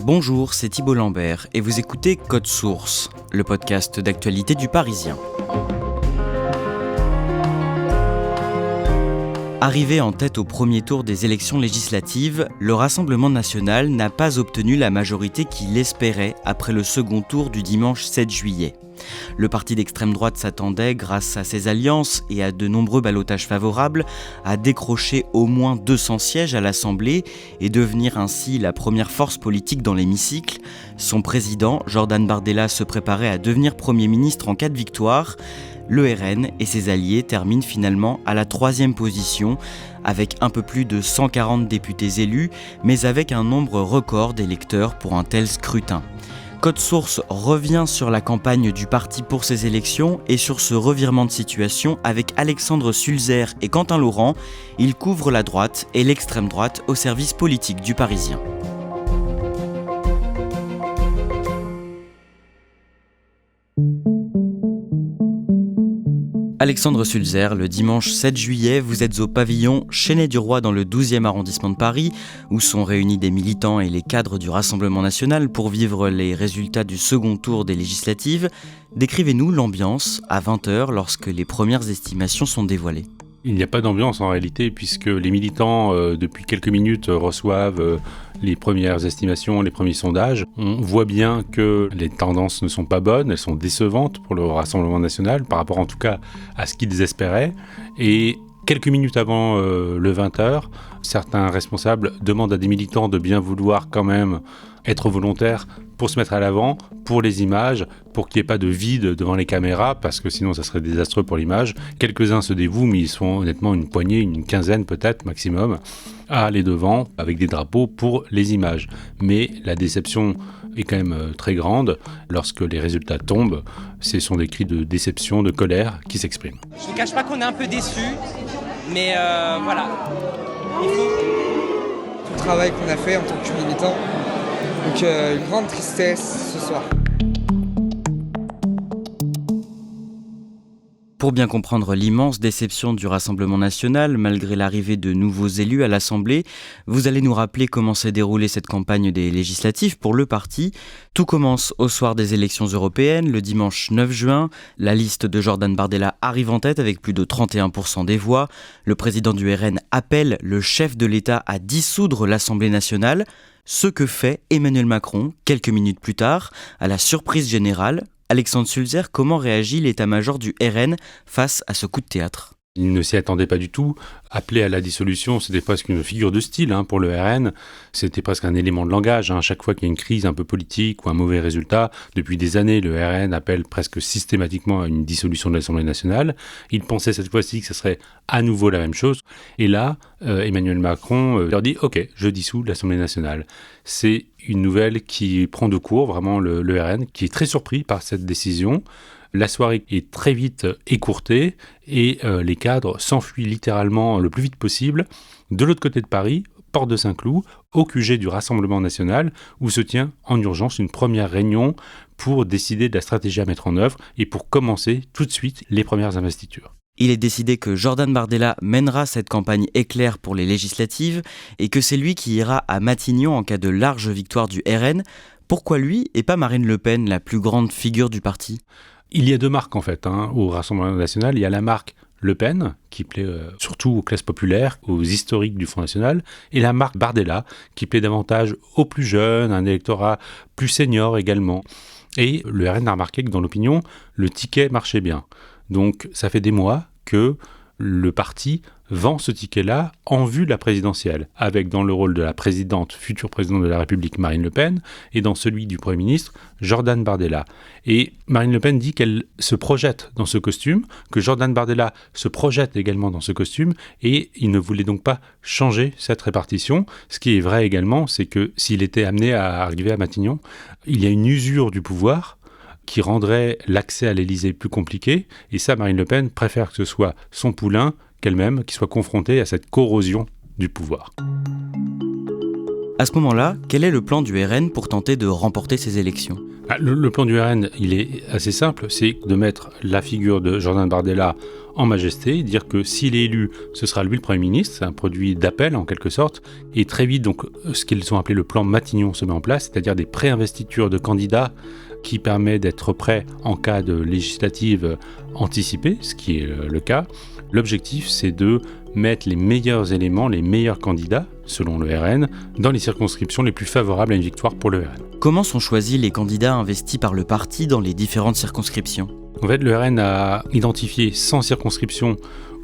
Bonjour, c'est Thibault Lambert et vous écoutez Code Source, le podcast d'actualité du Parisien. Arrivé en tête au premier tour des élections législatives, le Rassemblement national n'a pas obtenu la majorité qu'il espérait après le second tour du dimanche 7 juillet. Le parti d'extrême droite s'attendait, grâce à ses alliances et à de nombreux ballotages favorables, à décrocher au moins 200 sièges à l'Assemblée et devenir ainsi la première force politique dans l'hémicycle. Son président, Jordan Bardella, se préparait à devenir Premier ministre en cas de victoire. Le RN et ses alliés terminent finalement à la 3e position, avec un peu plus de 140 députés élus, mais avec un nombre record d'électeurs pour un tel scrutin. Code Source revient sur la campagne du parti pour ces élections et sur ce revirement de situation avec Alexandre Sulzer et Quentin Laurent. Ils couvrent la droite et l'extrême droite au service politique du Parisien. Alexandre Sulzer, le dimanche 7 juillet, vous êtes au pavillon Chesnay-du-Roi dans le 12e arrondissement de Paris, où sont réunis des militants et les cadres du Rassemblement national pour vivre les résultats du second tour des législatives. Décrivez-nous l'ambiance à 20h lorsque les premières estimations sont dévoilées. Il n'y a pas d'ambiance en réalité puisque les militants depuis quelques minutes reçoivent les premières estimations, les premiers sondages. On voit bien que les tendances ne sont pas bonnes, elles sont décevantes pour le Rassemblement national par rapport en tout cas à ce qu'ils espéraient. Et quelques minutes avant le 20h, certains responsables demandent à des militants de bien vouloir quand même être volontaires pour se mettre à l'avant, pour les images, pour qu'il n'y ait pas de vide devant les caméras, parce que sinon ça serait désastreux pour l'image. Quelques-uns se dévouent, mais ils sont honnêtement une poignée, une quinzaine peut-être maximum, à aller devant avec des drapeaux pour les images. Mais la déception est quand même très grande. Lorsque les résultats tombent, ce sont des cris de déception, de colère qui s'expriment. Je ne vous cache pas qu'on est un peu déçus, mais voilà. Il faut... Tout le travail qu'on a fait en tant que militant. Donc une grande tristesse ce soir. Pour bien comprendre l'immense déception du Rassemblement national, malgré l'arrivée de nouveaux élus à l'Assemblée, vous allez nous rappeler comment s'est déroulée cette campagne des législatives pour le parti. Tout commence au soir des élections européennes, le dimanche 9 juin. La liste de Jordan Bardella arrive en tête avec plus de 31% des voix. Le président du RN appelle le chef de l'État à dissoudre l'Assemblée nationale. Ce que fait Emmanuel Macron quelques minutes plus tard, à la surprise générale. Alexandre Sulzer, comment réagit l'état-major du RN face à ce coup de théâtre ? Il ne s'y attendait pas du tout. Appeler à la dissolution, c'était presque une figure de style pour le RN. C'était presque un élément de langage. Chaque fois qu'il y a une crise un peu politique ou un mauvais résultat, depuis des années, le RN appelle presque systématiquement à une dissolution de l'Assemblée nationale. Il pensait cette fois-ci que ce serait à nouveau la même chose. Et là, Emmanuel Macron leur dit « Ok, je dissous l'Assemblée nationale ». C'est une nouvelle qui prend de court vraiment le RN, qui est très surpris par cette décision. La soirée est très vite écourtée et les cadres s'enfuient littéralement le plus vite possible de l'autre côté de Paris, porte de Saint-Cloud, au QG du Rassemblement national, où se tient en urgence une première réunion pour décider de la stratégie à mettre en œuvre et pour commencer tout de suite les premières investitures. Il est décidé que Jordan Bardella mènera cette campagne éclair pour les législatives et que c'est lui qui ira à Matignon en cas de large victoire du RN. Pourquoi lui et pas Marine Le Pen, la plus grande figure du parti ? Il y a deux marques en fait au Rassemblement national. Il y a la marque Le Pen, qui plaît surtout aux classes populaires, aux historiques du Front National, et la marque Bardella, qui plaît davantage aux plus jeunes, un électorat plus senior également. Et le RN a remarqué que dans l'opinion, le ticket marchait bien. Donc ça fait des mois que le parti vend ce ticket-là en vue de la présidentielle, avec dans le rôle de la présidente, future présidente de la République, Marine Le Pen, et dans celui du Premier ministre, Jordan Bardella. Et Marine Le Pen dit qu'elle se projette dans ce costume, que Jordan Bardella se projette également dans ce costume, et il ne voulait donc pas changer cette répartition. Ce qui est vrai également, c'est que s'il était amené à arriver à Matignon, il y a une usure du pouvoir qui rendrait l'accès à l'Élysée plus compliqué, et ça, Marine Le Pen préfère que ce soit son poulain qu'elle-même qui soit confrontée à cette corrosion du pouvoir. À ce moment-là, quel est le plan du RN pour tenter de remporter ces élections ? Le plan du RN, il est assez simple, c'est de mettre la figure de Jordan Bardella en majesté, dire que s'il est élu, ce sera lui le Premier ministre, c'est un produit d'appel en quelque sorte, et très vite, donc, ce qu'ils ont appelé le plan Matignon se met en place, c'est-à-dire des préinvestitures de candidats qui permet d'être prêt en cas de législative anticipée, ce qui est le cas. L'objectif, c'est de mettre les meilleurs éléments, les meilleurs candidats, selon le RN, dans les circonscriptions les plus favorables à une victoire pour le RN. Comment sont choisis les candidats investis par le parti dans les différentes circonscriptions ? En fait, le RN a identifié 100 circonscriptions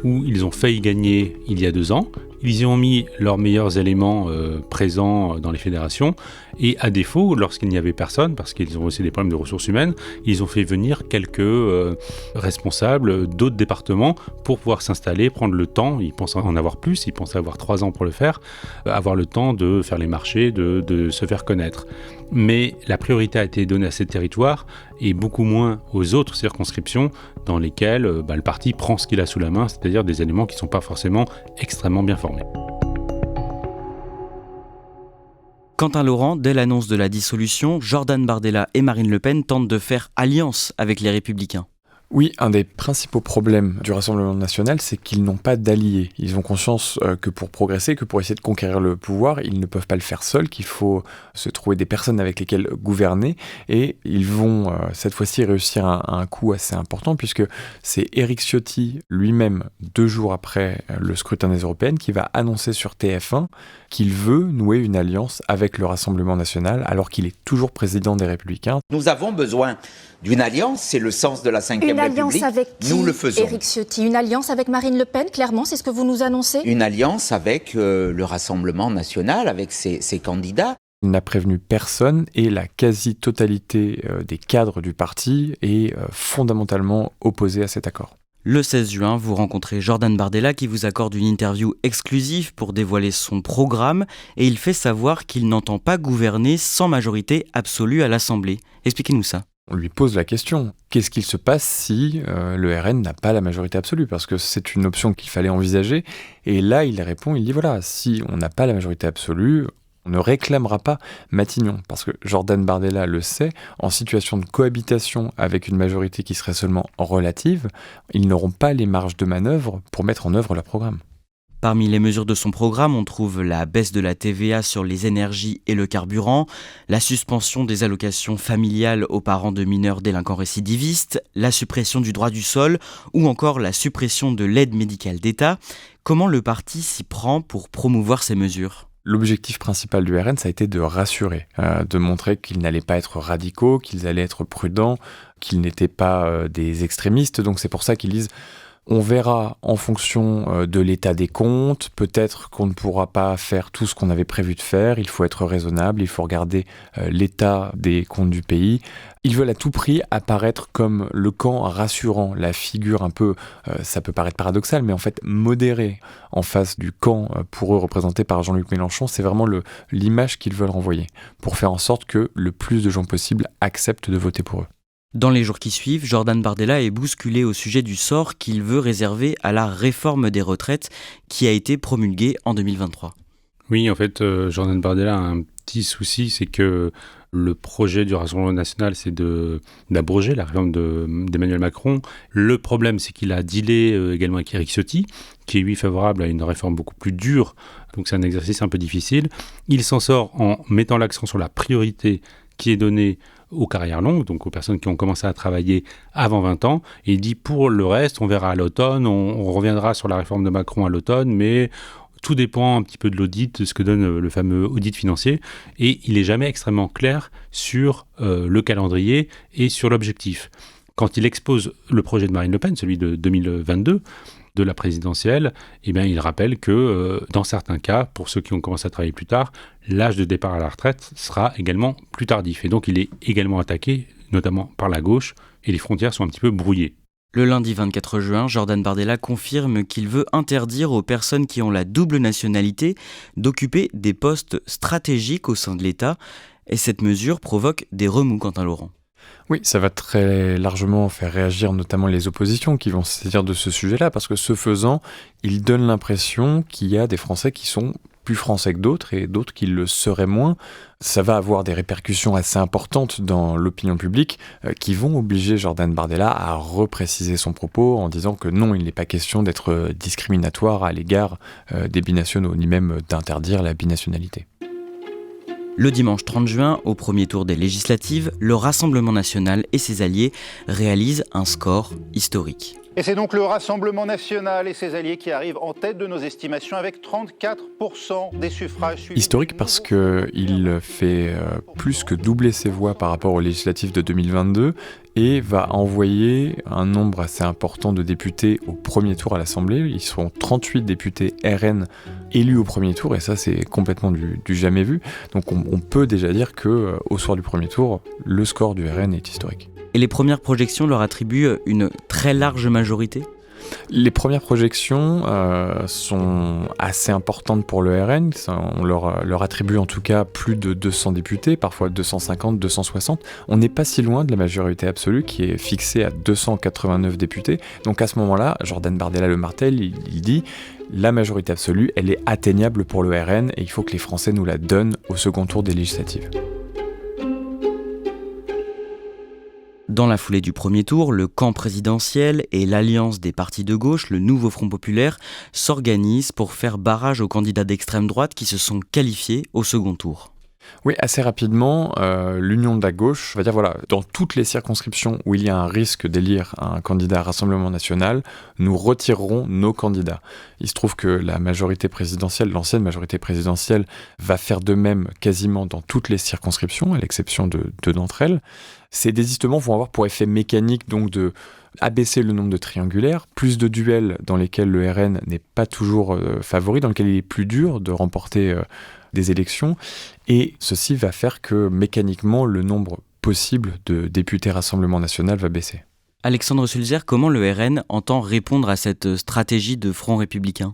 où ils ont failli gagner il y a 2 ans. Ils y ont mis leurs meilleurs éléments présents dans les fédérations. Et à défaut, lorsqu'il n'y avait personne, parce qu'ils ont aussi des problèmes de ressources humaines, ils ont fait venir quelques responsables d'autres départements pour pouvoir s'installer, prendre le temps. Ils pensaient en avoir plus, ils pensaient avoir 3 ans pour le faire, avoir le temps de faire les marchés, de se faire connaître. Mais la priorité a été donnée à ces territoires et beaucoup moins aux autres circonscriptions dans lesquelles le parti prend ce qu'il a sous la main, c'est-à-dire des éléments qui ne sont pas forcément extrêmement bien formés. Quentin Laurent, dès l'annonce de la dissolution, Jordan Bardella et Marine Le Pen tentent de faire alliance avec les Républicains. Oui, un des principaux problèmes du Rassemblement national, c'est qu'ils n'ont pas d'alliés. Ils ont conscience que pour progresser, que pour essayer de conquérir le pouvoir, ils ne peuvent pas le faire seuls, qu'il faut se trouver des personnes avec lesquelles gouverner. Et ils vont cette fois-ci réussir un coup assez important, puisque c'est Éric Ciotti lui-même, 2 jours après le scrutin des européennes, qui va annoncer sur TF1 qu'il veut nouer une alliance avec le Rassemblement national, alors qu'il est toujours président des Républicains. Nous avons besoin d'une alliance, c'est le sens de la Ve République. Une alliance avec qui, nous le faisons. Éric Ciotti? Une alliance avec Marine Le Pen, clairement, c'est ce que vous nous annoncez? Une alliance avec le Rassemblement national, avec ses candidats. Il n'a prévenu personne et la quasi-totalité des cadres du parti est fondamentalement opposée à cet accord. Le 16 juin, vous rencontrez Jordan Bardella qui vous accorde une interview exclusive pour dévoiler son programme et il fait savoir qu'il n'entend pas gouverner sans majorité absolue à l'Assemblée. Expliquez-nous ça. On lui pose la question, qu'est-ce qu'il se passe si le RN n'a pas la majorité absolue ? Parce que c'est une option qu'il fallait envisager. Et là, il répond, il dit voilà, si on n'a pas la majorité absolue, on ne réclamera pas Matignon. Parce que Jordan Bardella le sait, en situation de cohabitation avec une majorité qui serait seulement relative, ils n'auront pas les marges de manœuvre pour mettre en œuvre leur programme. Parmi les mesures de son programme, on trouve la baisse de la TVA sur les énergies et le carburant, la suspension des allocations familiales aux parents de mineurs délinquants récidivistes, la suppression du droit du sol ou encore la suppression de l'aide médicale d'État. Comment le parti s'y prend pour promouvoir ces mesures ? L'objectif principal du RN, ça a été de rassurer, de montrer qu'ils n'allaient pas être radicaux, qu'ils allaient être prudents, qu'ils n'étaient pas des extrémistes. Donc c'est pour ça qu'ils disent on verra en fonction de l'état des comptes, peut-être qu'on ne pourra pas faire tout ce qu'on avait prévu de faire, il faut être raisonnable, il faut regarder l'état des comptes du pays. Ils veulent à tout prix apparaître comme le camp rassurant, la figure un peu, ça peut paraître paradoxal, mais en fait modérée en face du camp pour eux représenté par Jean-Luc Mélenchon. C'est vraiment l'image qu'ils veulent renvoyer pour faire en sorte que le plus de gens possible acceptent de voter pour eux. Dans les jours qui suivent, Jordan Bardella est bousculé au sujet du sort qu'il veut réserver à la réforme des retraites qui a été promulguée en 2023. Oui, en fait, Jordan Bardella a un petit souci, c'est que le projet du Rassemblement national, c'est d'abroger la réforme d'Emmanuel Macron. Le problème, c'est qu'il a dealé également avec Éric Ciotti, qui est lui favorable à une réforme beaucoup plus dure, donc c'est un exercice un peu difficile. Il s'en sort en mettant l'accent sur la priorité qui est donnée aux carrières longues, donc aux personnes qui ont commencé à travailler avant 20 ans. Et il dit pour le reste, on verra à l'automne, on reviendra sur la réforme de Macron à l'automne, mais tout dépend un petit peu de l'audit, de ce que donne le fameux audit financier. Et il n'est jamais extrêmement clair sur le calendrier et sur l'objectif. Quand il expose le projet de Marine Le Pen, celui de 2022, de la présidentielle, eh bien, il rappelle que dans certains cas, pour ceux qui ont commencé à travailler plus tard, l'âge de départ à la retraite sera également plus tardif. Et donc il est également attaqué, notamment par la gauche, et les frontières sont un petit peu brouillées. Le lundi 24 juin, Jordan Bardella confirme qu'il veut interdire aux personnes qui ont la double nationalité d'occuper des postes stratégiques au sein de l'État. Et cette mesure provoque des remous, Quentin Laurent. Oui, ça va très largement faire réagir notamment les oppositions qui vont se saisir de ce sujet-là, parce que ce faisant, il donne l'impression qu'il y a des Français qui sont plus français que d'autres et d'autres qui le seraient moins. Ça va avoir des répercussions assez importantes dans l'opinion publique qui vont obliger Jordan Bardella à repréciser son propos en disant que non, il n'est pas question d'être discriminatoire à l'égard des binationaux, ni même d'interdire la binationalité. Le dimanche 30 juin, au premier tour des législatives, le Rassemblement national et ses alliés réalisent un score historique. Et c'est donc le Rassemblement national et ses alliés qui arrivent en tête de nos estimations avec 34% des suffrages. Historique parce qu'il fait plus que doubler ses voix par rapport aux législatives de 2022 et va envoyer un nombre assez important de députés au premier tour à l'Assemblée. Ils seront 38 députés RN élus au premier tour et ça c'est complètement du jamais vu. Donc on peut déjà dire qu'au soir du premier tour, le score du RN est historique. Et les premières projections leur attribuent une très large majorité ? Les premières projections sont assez importantes pour le RN. On leur attribue en tout cas plus de 200 députés, parfois 250, 260. On n'est pas si loin de la majorité absolue qui est fixée à 289 députés. Donc à ce moment-là, Jordan Bardella le martèle, il dit la majorité absolue, elle est atteignable pour le RN et il faut que les Français nous la donnent au second tour des législatives. Dans la foulée du premier tour, le camp présidentiel et l'alliance des partis de gauche, le Nouveau Front Populaire, s'organisent pour faire barrage aux candidats d'extrême droite qui se sont qualifiés au second tour. Oui, assez rapidement, l'Union de la gauche va dire voilà, dans toutes les circonscriptions où il y a un risque d'élire un candidat Rassemblement national, nous retirerons nos candidats. Il se trouve que la majorité présidentielle, l'ancienne majorité présidentielle, va faire de même quasiment dans toutes les circonscriptions, à l'exception de deux d'entre elles. Ces désistements vont avoir pour effet mécanique donc de abaisser le nombre de triangulaires, plus de duels dans lesquels le RN n'est pas toujours favori, dans lesquels il est plus dur de remporter des élections, et ceci va faire que mécaniquement le nombre possible de députés Rassemblement national va baisser. Alexandre Sulzer, comment le RN entend répondre à cette stratégie de Front républicain ?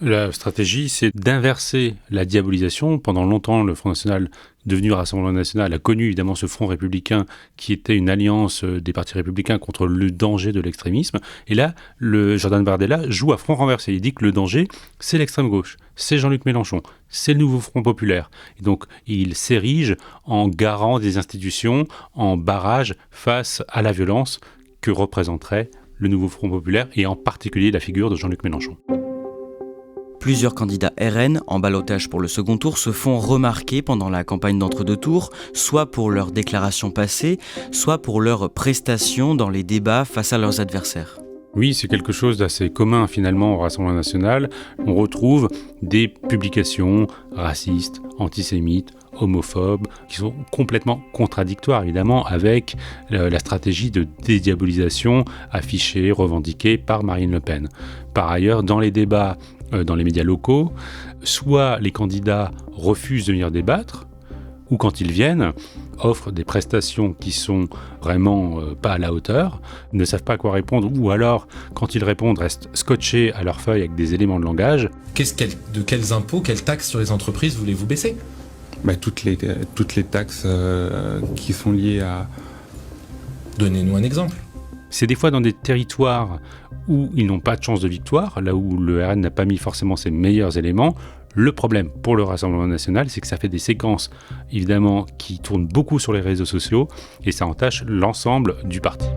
La stratégie, c'est d'inverser la diabolisation. Pendant longtemps, le Front national, devenu Rassemblement national, a connu évidemment ce Front républicain qui était une alliance des partis républicains contre le danger de l'extrémisme. Et là, le Jordan Bardella joue à front renversé. Il dit que le danger, c'est l'extrême gauche, c'est Jean-Luc Mélenchon, c'est le Nouveau Front populaire. Et donc, il s'érige en garant des institutions, en barrage face à la violence que représenterait le Nouveau Front populaire et en particulier la figure de Jean-Luc Mélenchon. Plusieurs candidats RN en ballotage pour le second tour se font remarquer pendant la campagne d'entre-deux tours, soit pour leurs déclarations passées, soit pour leurs prestations dans les débats face à leurs adversaires. Oui, c'est quelque chose d'assez commun finalement au Rassemblement national. On retrouve des publications racistes, antisémites, homophobes, qui sont complètement contradictoires évidemment avec la stratégie de dédiabolisation affichée, revendiquée par Marine Le Pen. Par ailleurs, dans les débats dans les médias locaux, soit les candidats refusent de venir débattre, ou quand ils viennent, offrent des prestations qui sont vraiment pas à la hauteur, ne savent pas à quoi répondre, ou alors, quand ils répondent, restent scotchés à leur feuille avec des éléments de langage. De quels impôts, quelles taxes sur les entreprises voulez-vous baisser ? Toutes les taxes qui sont liées à... Donnez-nous un exemple. C'est des fois dans des territoires où ils n'ont pas de chance de victoire, là où le RN n'a pas mis forcément ses meilleurs éléments. Le problème pour le Rassemblement national, c'est que ça fait des séquences, évidemment, qui tournent beaucoup sur les réseaux sociaux et ça entache l'ensemble du parti.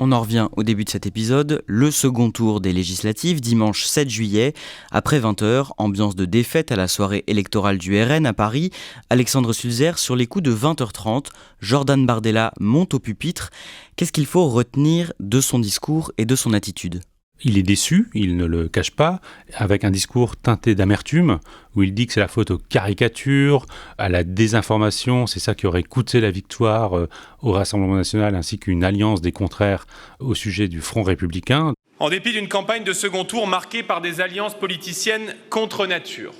On en revient au début de cet épisode, le second tour des législatives, dimanche 7 juillet, après 20h, ambiance de défaite à la soirée électorale du RN à Paris. Alexandre Sulzer, sur les coups de 20h30, Jordan Bardella monte au pupitre. Qu'est-ce qu'il faut retenir de son discours et de son attitude ? Il est déçu, il ne le cache pas, avec un discours teinté d'amertume, où il dit que c'est la faute aux caricatures, à la désinformation, c'est ça qui aurait coûté la victoire au Rassemblement national, ainsi qu'une alliance des contraires au sujet du Front républicain. En dépit d'une campagne de second tour marquée par des alliances politiciennes contre nature,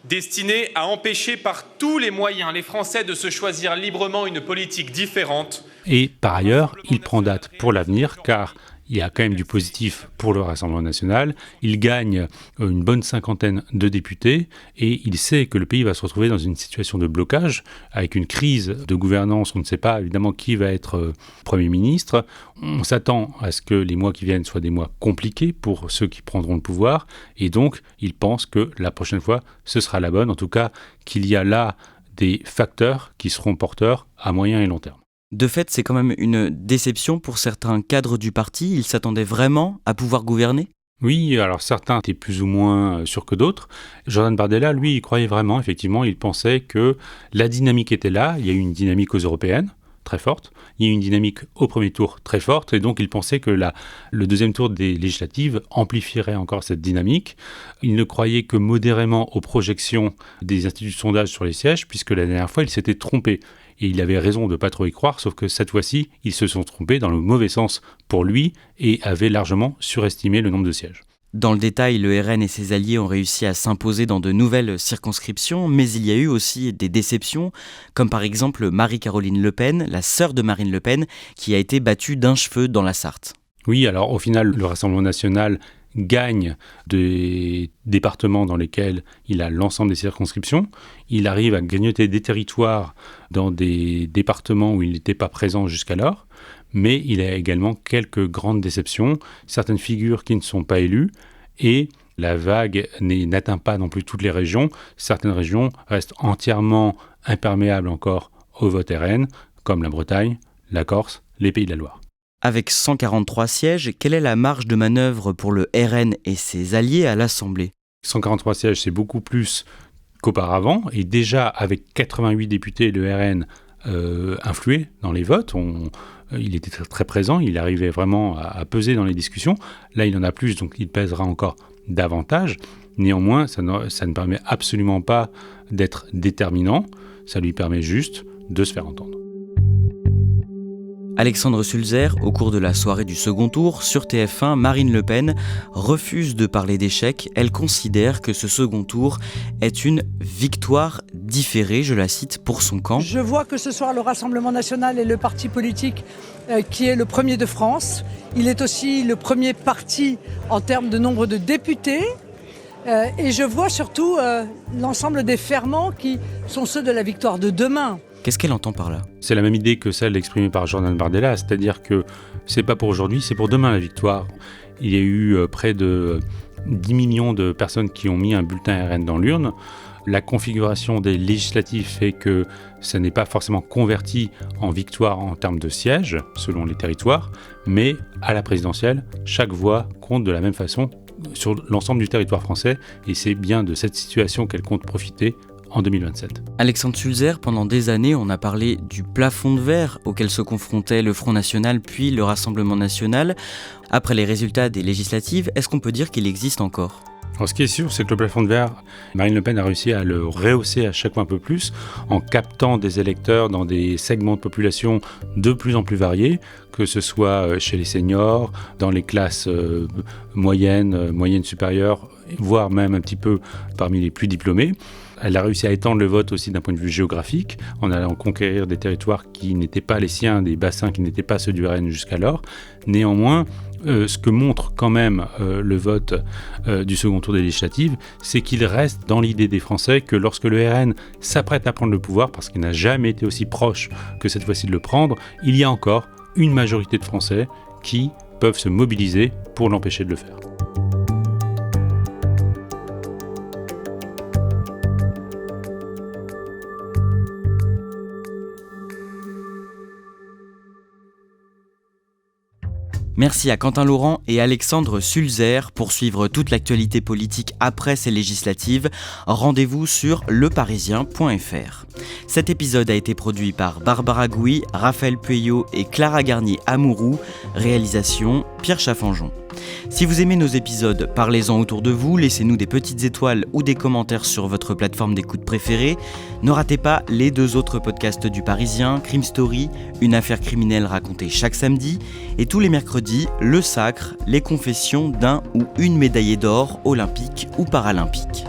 destinées à empêcher par tous les moyens les Français de se choisir librement une politique différente. Et par ailleurs, il prend date pour l'avenir, car il y a quand même du positif pour le Rassemblement national. Il gagne une bonne 50aine de députés et il sait que le pays va se retrouver dans une situation de blocage avec une crise de gouvernance. On ne sait pas évidemment qui va être Premier ministre. On s'attend à ce que les mois qui viennent soient des mois compliqués pour ceux qui prendront le pouvoir et donc il pense que la prochaine fois ce sera la bonne. En tout cas, qu'il y a là des facteurs qui seront porteurs à moyen et long terme. De fait, c'est quand même une déception pour certains cadres du parti. Ils s'attendaient vraiment à pouvoir gouverner ? Oui, alors certains étaient plus ou moins sûrs que d'autres. Jordan Bardella, lui, il croyait vraiment, effectivement, il pensait que la dynamique était là. Il y a eu une dynamique aux européennes, très forte. Il y a eu une dynamique au premier tour, très forte. Et donc, il pensait que le deuxième tour des législatives amplifierait encore cette dynamique. Il ne croyait que modérément aux projections des instituts de sondage sur les sièges, puisque la dernière fois, il s'était trompé. Et il avait raison de ne pas trop y croire, sauf que cette fois-ci, ils se sont trompés dans le mauvais sens pour lui et avaient largement surestimé le nombre de sièges. Dans le détail, le RN et ses alliés ont réussi à s'imposer dans de nouvelles circonscriptions, mais il y a eu aussi des déceptions, comme par exemple Marie-Caroline Le Pen, la sœur de Marine Le Pen, qui a été battue d'un cheveu dans la Sarthe. Oui, alors au final, le Rassemblement national gagne des départements dans lesquels il a l'ensemble des circonscriptions. Il arrive à grignoter des territoires dans des départements où il n'était pas présent jusqu'alors, mais il a également quelques grandes déceptions, certaines figures qui ne sont pas élues, et la vague n'atteint pas non plus toutes les régions. Certaines régions restent entièrement imperméables encore au vote RN, comme la Bretagne, la Corse, les Pays de la Loire. Avec 143 sièges, quelle est la marge de manœuvre pour le RN et ses alliés à l'Assemblée ? 143 sièges, c'est beaucoup plus qu'auparavant. Et déjà, avec 88 députés, le RN influait dans les votes. Il était très présent, il arrivait vraiment à peser dans les discussions. Là, il en a plus, donc il pèsera encore davantage. Néanmoins, ça ne permet absolument pas d'être déterminant. Ça lui permet juste de se faire entendre. Alexandre Sulzer, au cours de la soirée du second tour, sur TF1, Marine Le Pen refuse de parler d'échec. Elle considère que ce second tour est une victoire différée, je la cite, pour son camp. Je vois que ce soir, le Rassemblement national est le parti politique qui est le premier de France. Il est aussi le premier parti en termes de nombre de députés. Et je vois surtout l'ensemble des ferments qui sont ceux de la victoire de demain. Qu'est-ce qu'elle entend par là ? C'est la même idée que celle exprimée par Jordan Bardella, c'est-à-dire que c'est pas pour aujourd'hui, c'est pour demain la victoire. Il y a eu près de 10 millions de personnes qui ont mis un bulletin RN dans l'urne. La configuration des législatives fait que ça n'est pas forcément converti en victoire en termes de sièges, selon les territoires, mais à la présidentielle, chaque voix compte de la même façon sur l'ensemble du territoire français, et c'est bien de cette situation qu'elle compte profiter en 2027. Alexandre Sulzer, pendant des années, on a parlé du plafond de verre auquel se confrontaient le Front National puis le Rassemblement National. Après les résultats des législatives, est-ce qu'on peut dire qu'il existe encore ? Alors, ce qui est sûr, c'est que le plafond de verre, Marine Le Pen a réussi à le rehausser à chaque fois un peu plus en captant des électeurs dans des segments de population de plus en plus variés, que ce soit chez les seniors, dans les classes moyennes supérieures, voire même un petit peu parmi les plus diplômés. Elle a réussi à étendre le vote aussi d'un point de vue géographique, en allant conquérir des territoires qui n'étaient pas les siens, des bassins qui n'étaient pas ceux du RN jusqu'alors. Néanmoins, ce que montre quand même le vote du second tour des législatives, c'est qu'il reste dans l'idée des Français que lorsque le RN s'apprête à prendre le pouvoir, parce qu'il n'a jamais été aussi proche que cette fois-ci de le prendre, il y a encore une majorité de Français qui peuvent se mobiliser pour l'empêcher de le faire. Merci à Quentin Laurent et Alexandre Sulzer pour suivre toute l'actualité politique après ces législatives. Rendez-vous sur leparisien.fr. Cet épisode a été produit par Barbara Gouy, Raphaël Pueyo et Clara Garnier-Amouroux. Réalisation Pierre Chaffanjon. Si vous aimez nos épisodes, parlez-en autour de vous, laissez-nous des petites étoiles ou des commentaires sur votre plateforme d'écoute préférée. Ne ratez pas les 2 autres podcasts du Parisien, Crime Story, une affaire criminelle racontée chaque samedi, et tous les mercredis, Le Sacre, les confessions d'un ou une médaillée d'or olympique ou paralympique.